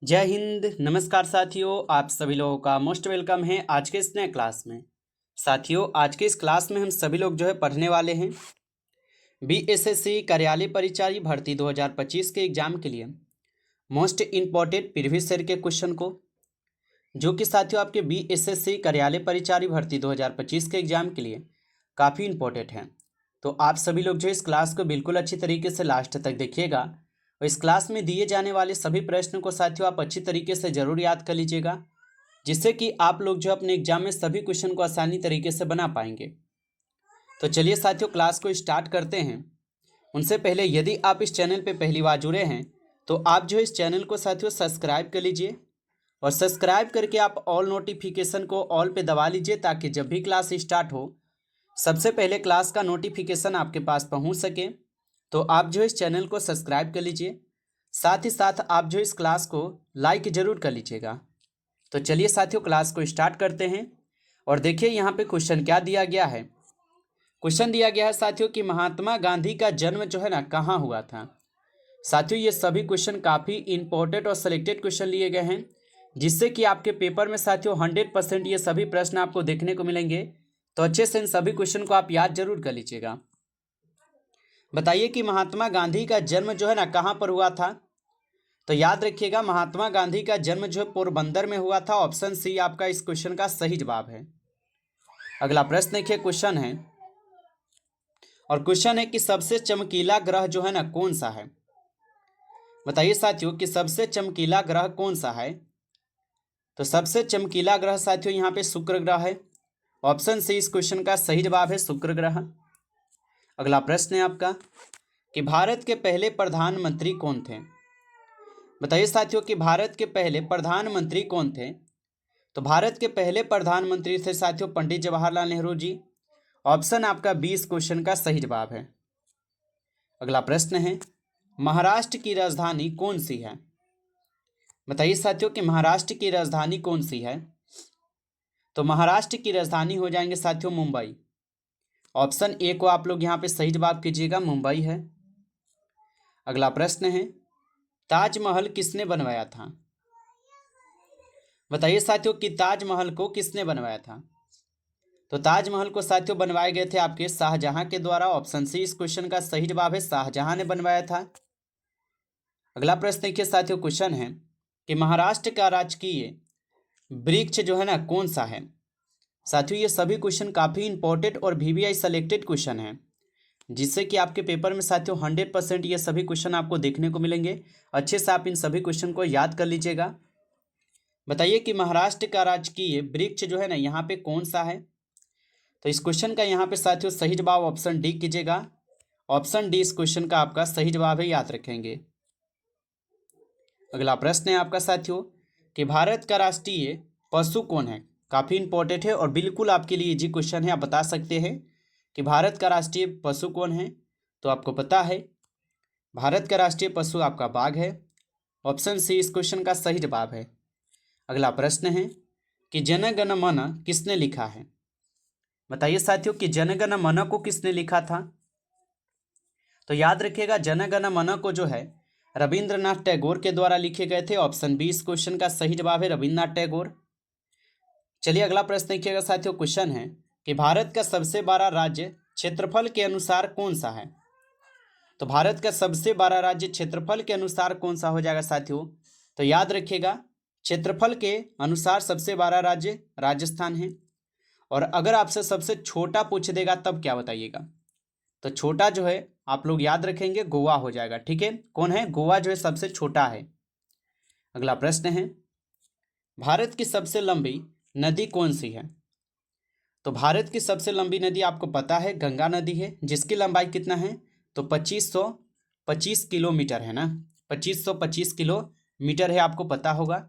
जय हिंद। नमस्कार साथियों, आप सभी लोगों का मोस्ट वेलकम है आज के इस नए क्लास में। साथियों, आज के इस क्लास में हम सभी लोग जो है पढ़ने वाले हैं बीएसएससी कार्यालय परिचारी भर्ती 2025 के एग्जाम के लिए मोस्ट इम्पॉर्टेंट प्रीवियस ईयर के क्वेश्चन को, जो कि साथियों आपके बीएसएससी कार्यालय परिचारी भर्ती 2025 के एग्जाम के लिए काफ़ी इम्पोर्टेंट हैं। तो आप सभी लोग जो इस क्लास को बिल्कुल अच्छी तरीके से लास्ट तक देखिएगा और इस क्लास में दिए जाने वाले सभी प्रश्नों को साथियों आप अच्छी तरीके से ज़रूर याद कर लीजिएगा, जिससे कि आप लोग जो अपने एग्जाम में सभी क्वेश्चन को आसानी तरीके से बना पाएंगे। तो चलिए साथियों, क्लास को स्टार्ट करते हैं। उनसे पहले यदि आप इस चैनल पर पहली बार जुड़े हैं तो आप जो इस चैनल को साथियों सब्सक्राइब कर लीजिए और सब्सक्राइब करके आप ऑल नोटिफिकेशन को ऑल पे दबा लीजिए, ताकि जब भी क्लास स्टार्ट हो सबसे पहले क्लास का नोटिफिकेशन आपके पास पहुंच सके। तो आप जो इस चैनल को सब्सक्राइब कर लीजिए, साथ ही साथ आप जो इस क्लास को लाइक ज़रूर कर लीजिएगा। तो चलिए साथियों, क्लास को स्टार्ट करते हैं और देखिए यहाँ पे क्वेश्चन क्या दिया गया है। क्वेश्चन दिया गया है साथियों कि महात्मा गांधी का जन्म जो है ना कहाँ हुआ था। साथियों, ये सभी क्वेश्चन काफ़ी इंपॉर्टेंट और सिलेक्टेड क्वेश्चन लिए गए हैं, जिससे कि आपके पेपर में साथियों 100% ये सभी प्रश्न आपको देखने को मिलेंगे। तो अच्छे से इन सभी क्वेश्चन को आप याद जरूर कर लीजिएगा। बताइए कि महात्मा गांधी का जन्म जो है ना कहाँ पर हुआ था। तो याद रखिएगा, महात्मा गांधी का जन्म जो है पोरबंदर में हुआ था। ऑप्शन सी आपका इस क्वेश्चन का सही जवाब है। अगला प्रश्न देखिए, क्वेश्चन है और क्वेश्चन है कि सबसे चमकीला ग्रह जो है ना कौन सा है। बताइए साथियों कि सबसे चमकीला ग्रह कौन सा है। तो सबसे चमकीला ग्रह साथियों यहाँ पे शुक्र ग्रह है। ऑप्शन सी इस क्वेश्चन का सही जवाब है, शुक्र ग्रह। अगला प्रश्न है आपका कि भारत के पहले प्रधानमंत्री कौन थे। बताइए साथियों कि भारत के पहले प्रधानमंत्री कौन थे। तो भारत के पहले प्रधानमंत्री थे साथियों पंडित जवाहरलाल नेहरू जी। ऑप्शन आपका 20 क्वेश्चन का सही जवाब है। अगला प्रश्न है, महाराष्ट्र की राजधानी कौन सी है। बताइए साथियों कि महाराष्ट्र की राजधानी कौन सी है। तो महाराष्ट्र की राजधानी हो जाएंगे साथियों मुंबई। ऑप्शन ए को आप लोग यहाँ पे सही जवाब कीजिएगा, मुंबई है। अगला प्रश्न है, ताजमहल किसने बनवाया था। बताइए साथियों कि ताजमहल को किसने बनवाया था। तो ताजमहल को साथियों बनवाए गए थे आपके शाहजहां के द्वारा। ऑप्शन सी इस क्वेश्चन का सही जवाब है, शाहजहां ने बनवाया था। अगला प्रश्न देखिए साथियों, क्वेश्चन है कि महाराष्ट्र का राजकीय वृक्ष जो है ना कौन सा है। साथियों, ये सभी क्वेश्चन काफ़ी इंपॉर्टेंट और वीवीआई सेलेक्टेड क्वेश्चन हैं, जिससे कि आपके पेपर में साथियों 100% ये सभी क्वेश्चन आपको देखने को मिलेंगे। अच्छे से आप इन सभी क्वेश्चन को याद कर लीजिएगा। बताइए कि महाराष्ट्र का राजकीय वृक्ष जो है ना यहाँ पे कौन सा है। तो इस क्वेश्चन का यहाँ पे साथियों सही जवाब ऑप्शन डी कीजिएगा। ऑप्शन डी इस क्वेश्चन का आपका सही जवाब है, याद रखेंगे। अगला प्रश्न है आपका साथियों कि भारत का राष्ट्रीय पशु कौन है। काफ़ी इंपॉर्टेंट है और बिल्कुल आपके लिए इजी क्वेश्चन है। आप बता सकते हैं कि भारत का राष्ट्रीय पशु कौन है। तो आपको पता है भारत का राष्ट्रीय पशु आपका बाघ है। ऑप्शन सी इस क्वेश्चन का सही जवाब है। अगला प्रश्न है कि जन गण मन किसने लिखा है। बताइए साथियों कि जन गण मन को किसने लिखा था। तो याद रखिएगा, जन गण मन को जो है रविंद्रनाथ टैगोर के द्वारा लिखे गए थे। ऑप्शन बी इस क्वेश्चन का सही जवाब है, रविंद्रनाथ टैगोर। चलिए अगला प्रश्न देखिएगा साथियों, क्वेश्चन है कि भारत का सबसे बड़ा राज्य क्षेत्रफल के अनुसार कौन सा है। तो भारत का सबसे बड़ा राज्य क्षेत्रफल के अनुसार कौन सा हो जाएगा साथियों। तो याद रखिएगा, क्षेत्रफल के अनुसार सबसे बड़ा राज्य राजस्थान है। और अगर आपसे सबसे छोटा पूछ देगा तब क्या बताइएगा। तो छोटा जो है आप लोग याद रखेंगे गोवा हो जाएगा। ठीक है, कौन है, गोवा जो है सबसे छोटा है। अगला प्रश्न है, भारत की सबसे लंबी नदी कौन सी है। तो भारत की सबसे लंबी नदी आपको पता है गंगा नदी है, जिसकी लंबाई कितना है। तो 2525 किलोमीटर है ना, 2525 किलोमीटर है, आपको पता होगा।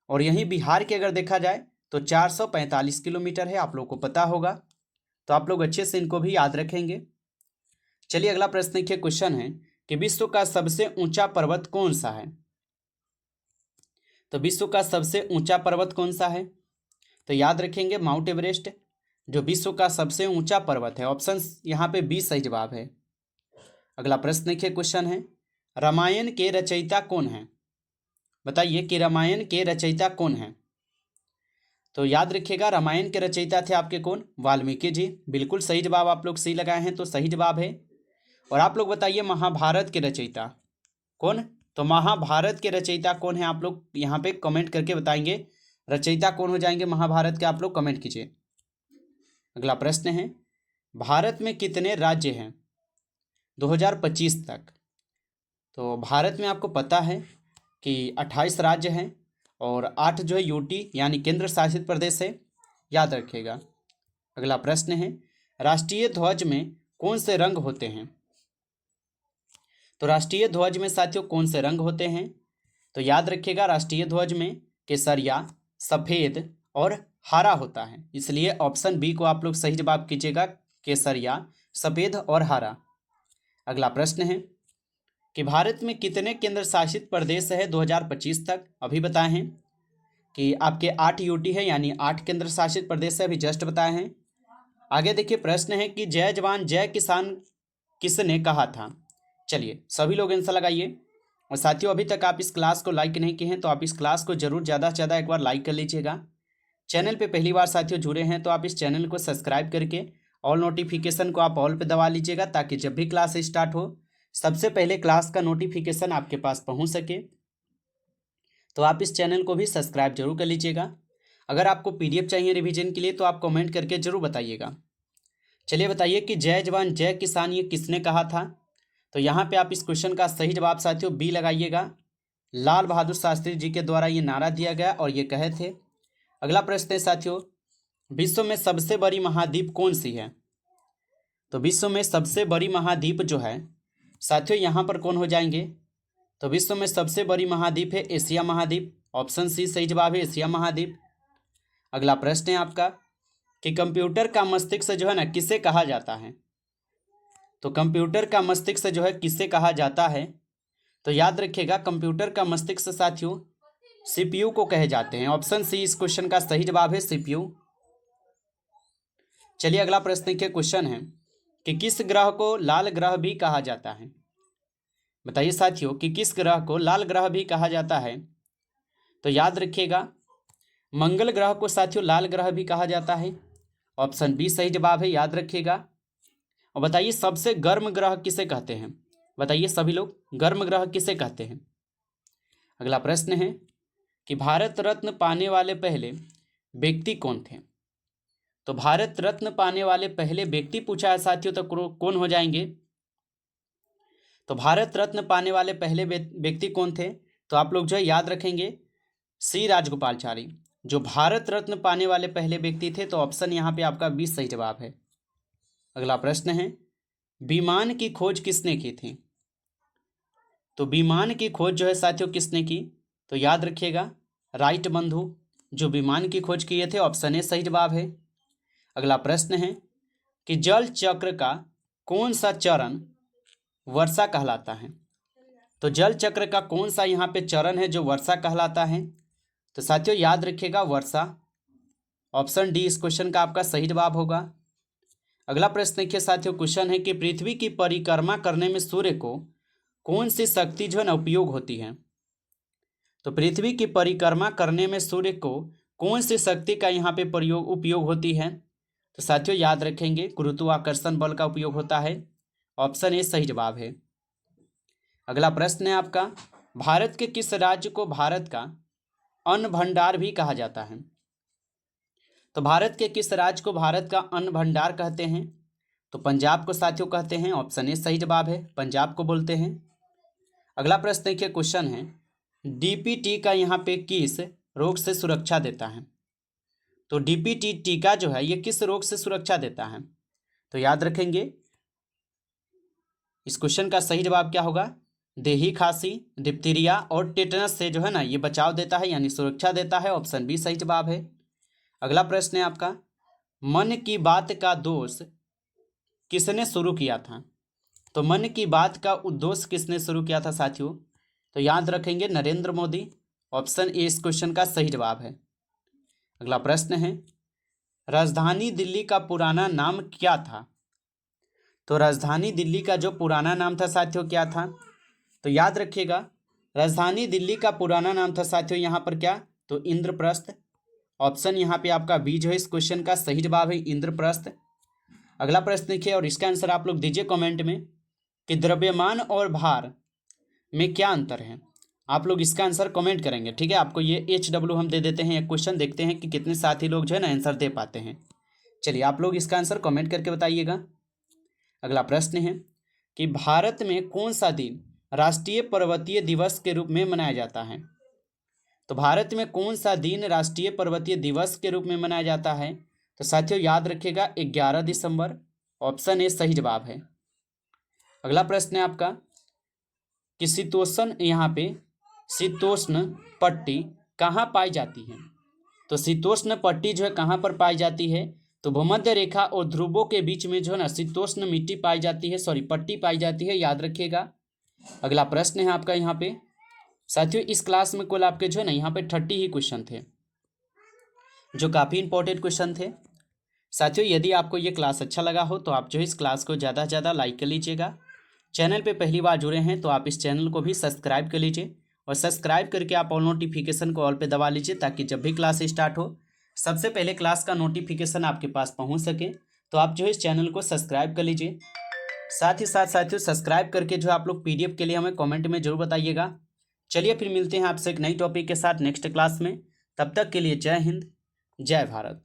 और यहीं बिहार के अगर देखा जाए तो 445 किलोमीटर है, आप लोग को पता होगा। तो आप लोग अच्छे से इनको भी याद रखेंगे। चलिए अगला प्रश्न देखिए, क्वेश्चन है कि विश्व का सबसे ऊंचा पर्वत कौन सा है। तो विश्व का सबसे ऊंचा पर्वत कौन सा है। तो याद रखेंगे माउंट एवरेस्ट जो विश्व का सबसे ऊंचा पर्वत है। ऑप्शन यहाँ पे 20 सही जवाब है। अगला प्रश्न देखिए, क्वेश्चन है रामायण के रचयिता कौन है। बताइए कि रामायण के रचयिता कौन हैं। तो याद रखिएगा, रामायण के रचयिता थे आपके कौन, वाल्मीकि जी। बिल्कुल सही जवाब आप लोग सही लगाए हैं, तो सही जवाब है। और आप लोग बताइए महाभारत के रचयिता कौन। तो महाभारत के रचयिता कौन है, आप लोग यहाँ पे कमेंट करके बताएंगे। रचयिता कौन हो जाएंगे महाभारत के, आप लोग कमेंट कीजिए। अगला प्रश्न है, भारत में कितने राज्य हैं 2025 तक। तो भारत में आपको पता है कि 28 राज्य हैं और 8 जो है यूटी यानी केंद्र शासित प्रदेश है, याद रखिएगा। अगला प्रश्न है, राष्ट्रीय ध्वज में कौन से रंग होते हैं। तो राष्ट्रीय ध्वज में साथियों कौन से रंग होते हैं। तो याद रखिएगा, राष्ट्रीय ध्वज में केसरिया, सफ़ेद और हरा होता है, इसलिए ऑप्शन बी को आप लोग सही जवाब कीजिएगा, केसरिया, सफ़ेद और हरा। अगला प्रश्न है कि भारत में कितने केंद्र शासित प्रदेश है 2025 तक। अभी बताए हैं कि आपके 8 यूटी है यानी 8 केंद्र शासित प्रदेश है, अभी जस्ट बताए हैं। आगे देखिए, प्रश्न है कि जय जवान जय किसान किसने कहा था। चलिए सभी लोग आंसर लगाइए। और साथियों, अभी तक आप इस क्लास को लाइक नहीं किए हैं तो आप इस क्लास को जरूर ज़्यादा से ज़्यादा एक बार लाइक कर लीजिएगा। चैनल पे पहली बार साथियों जुड़े हैं तो आप इस चैनल को सब्सक्राइब करके ऑल नोटिफिकेशन को आप ऑल पे दबा लीजिएगा, ताकि जब भी क्लास स्टार्ट हो सबसे पहले क्लास का नोटिफिकेशन आपके पास पहुंच सके। तो आप इस चैनल को भी सब्सक्राइब जरूर कर लीजिएगा। अगर आपको पीडीएफ चाहिए रिवीजन के लिए तो आप कमेंट करके जरूर बताइएगा। चलिए बताइए कि जय जवान जय किसान ये किसने कहा था। तो यहाँ पे आप इस क्वेश्चन का सही जवाब साथियों बी लगाइएगा। लाल बहादुर शास्त्री जी के द्वारा ये नारा दिया गया और ये कहे थे। अगला प्रश्न है साथियों, विश्व में सबसे बड़ी महाद्वीप कौन सी है। तो विश्व में सबसे बड़ी महाद्वीप जो है साथियों यहाँ पर कौन हो जाएंगे। तो विश्व में सबसे बड़ी महाद्वीप है एशिया महाद्वीप, ऑप्शन सी सही जवाब है, एशिया महाद्वीप। अगला प्रश्न है आपका कि कंप्यूटर का मस्तिष्क जो है ना किसे कहा जाता है। तो कंप्यूटर का मस्तिष्क जो है किसे कहा जाता है। तो याद रखिएगा, कंप्यूटर का मस्तिष्क साथियों सीपीयू को कहे जाते हैं, ऑप्शन सी इस क्वेश्चन का सही जवाब है, सीपीयू। चलिए अगला प्रश्न के क्वेश्चन है कि किस ग्रह को लाल ग्रह भी कहा जाता है। बताइए साथियों कि किस ग्रह को लाल ग्रह भी कहा जाता है। तो याद रखिएगा, मंगल ग्रह को साथियों लाल ग्रह भी कहा जाता है, ऑप्शन बी सही जवाब है, याद रखिएगा। और बताइए सबसे गर्म ग्रह किसे कहते हैं। बताइए सभी लोग, गर्म ग्रह किसे कहते हैं। अगला प्रश्न है कि भारत रत्न पाने वाले पहले व्यक्ति कौन थे। तो भारत रत्न पाने वाले पहले व्यक्ति पूछा है साथियों, तो कौन हो जाएंगे। तो भारत रत्न पाने वाले पहले व्यक्ति कौन थे। तो आप लोग जो है याद रखेंगे, सी राजगोपालचारी जो भारत रत्न पाने वाले पहले व्यक्ति थे, तो ऑप्शन यहाँ पे आपका बी सही जवाब है। अगला प्रश्न है, विमान की खोज किसने की थी। तो विमान की खोज जो है साथियों किसने की। तो याद रखिएगा, राइट बंधु जो विमान की खोज किए थे, ऑप्शन ए सही जवाब है। अगला प्रश्न है कि जल चक्र का कौन सा चरण वर्षा कहलाता है। तो जल चक्र का कौन सा यहाँ पे चरण है जो वर्षा कहलाता है। तो साथियों याद रखिएगा, वर्षा, ऑप्शन डी इस क्वेश्चन का आपका सही जवाब होगा। अगला प्रश्न देखिए साथियों, क्वेश्चन है कि पृथ्वी की परिक्रमा करने में सूर्य को कौन सी शक्ति जो है ना उपयोग होती है। तो पृथ्वी की परिक्रमा करने में सूर्य को कौन सी शक्ति का यहाँ पे उपयोग होती है। तो साथियों याद रखेंगे, गुरुत्वाकर्षण बल का उपयोग होता है, ऑप्शन ए सही जवाब है। अगला प्रश्न है आपका, भारत के किस राज्य को भारत का अन्न भंडार भी कहा जाता है। तो भारत के किस राज्य को भारत का अन्न भंडार कहते हैं। तो पंजाब को साथियों कहते हैं, ऑप्शन ए सही जवाब है, पंजाब को बोलते हैं। अगला प्रश्न देखिए, क्वेश्चन है डीपीटी का यहाँ पे किस रोग से सुरक्षा देता है। तो डीपीटी टीका जो है ये किस रोग से सुरक्षा देता है। तो याद रखेंगे, इस क्वेश्चन का सही जवाब क्या होगा, देही खांसी, डिप्थीरिया और टेटनस से जो है ना ये बचाव देता है यानी सुरक्षा देता है, ऑप्शन बी सही जवाब है। अगला प्रश्न है आपका, मन की बात का दोष किसने शुरू किया था। तो मन की बात का उद्देश्य किसने शुरू किया था साथियों। तो याद रखेंगे, नरेंद्र मोदी, ऑप्शन ए इस क्वेश्चन का सही जवाब है। अगला प्रश्न है, राजधानी दिल्ली का पुराना नाम क्या था। तो राजधानी दिल्ली का जो पुराना नाम था साथियों क्या था। तो याद रखिएगा, राजधानी दिल्ली का पुराना नाम था साथियों यहाँ पर क्या, तो इंद्रप्रस्थ। ऑप्शन यहाँ पे आपका बी जो है इस क्वेश्चन का सही जवाब है, इंद्रप्रस्थ। अगला प्रश्न देखिए और इसका आंसर आप लोग दीजिए कमेंट में कि द्रव्यमान और भार में क्या अंतर है। आप लोग इसका आंसर कमेंट करेंगे, ठीक है। आपको ये HW हम दे देते हैं। एक क्वेश्चन देखते हैं कि कितने साथी लोग जो है ना आंसर दे पाते हैं। चलिए आप लोग इसका आंसर कमेंट करके बताइएगा। अगला प्रश्न है कि भारत में कौन सा दिन राष्ट्रीय पर्वतीय दिवस के रूप में मनाया जाता है। तो भारत में कौन सा दिन राष्ट्रीय पर्वतीय दिवस के रूप में मनाया जाता है, तो साथियों याद रखिएगा 11 दिसंबर। ऑप्शन ए सही जवाब है। अगला प्रश्न है आपका कि शीतोष्ण यहाँ पे शीतोष्ण पट्टी कहाँ पाई जाती है। तो शीतोष्ण पट्टी जो है कहाँ पर पाई जाती है, तो भूमध्य रेखा और ध्रुवों के बीच में जो है ना शीतोष्ण मिट्टी पाई जाती है, पट्टी पाई जाती है, याद रखिएगा। अगला प्रश्न है आपका यहाँ पे साथियों, इस क्लास में कुल आपके जो है ना यहाँ पे 30 ही क्वेश्चन थे जो काफ़ी इंपॉर्टेंट क्वेश्चन थे। साथियों यदि आपको ये क्लास अच्छा लगा हो तो आप जो है इस क्लास को ज़्यादा से ज़्यादा लाइक कर लीजिएगा। चैनल पे पहली बार जुड़े हैं तो आप इस चैनल को भी सब्सक्राइब कर लीजिए और सब्सक्राइब करके आप ऑल नोटिफिकेशन को ऑल पे दबा लीजिए ताकि जब भी क्लास स्टार्ट हो सबसे पहले क्लास का नोटिफिकेशन आपके पास पहुंच सके। तो आप जो है इस चैनल को सब्सक्राइब कर लीजिए। साथ ही साथ साथियों सब्सक्राइब करके जो आप लोग PDF के लिए हमें कमेंट में जरूर बताइएगा। चलिए फिर मिलते हैं आपसे एक नई टॉपिक के साथ नेक्स्ट क्लास में। तब तक के लिए जय हिंद, जय भारत।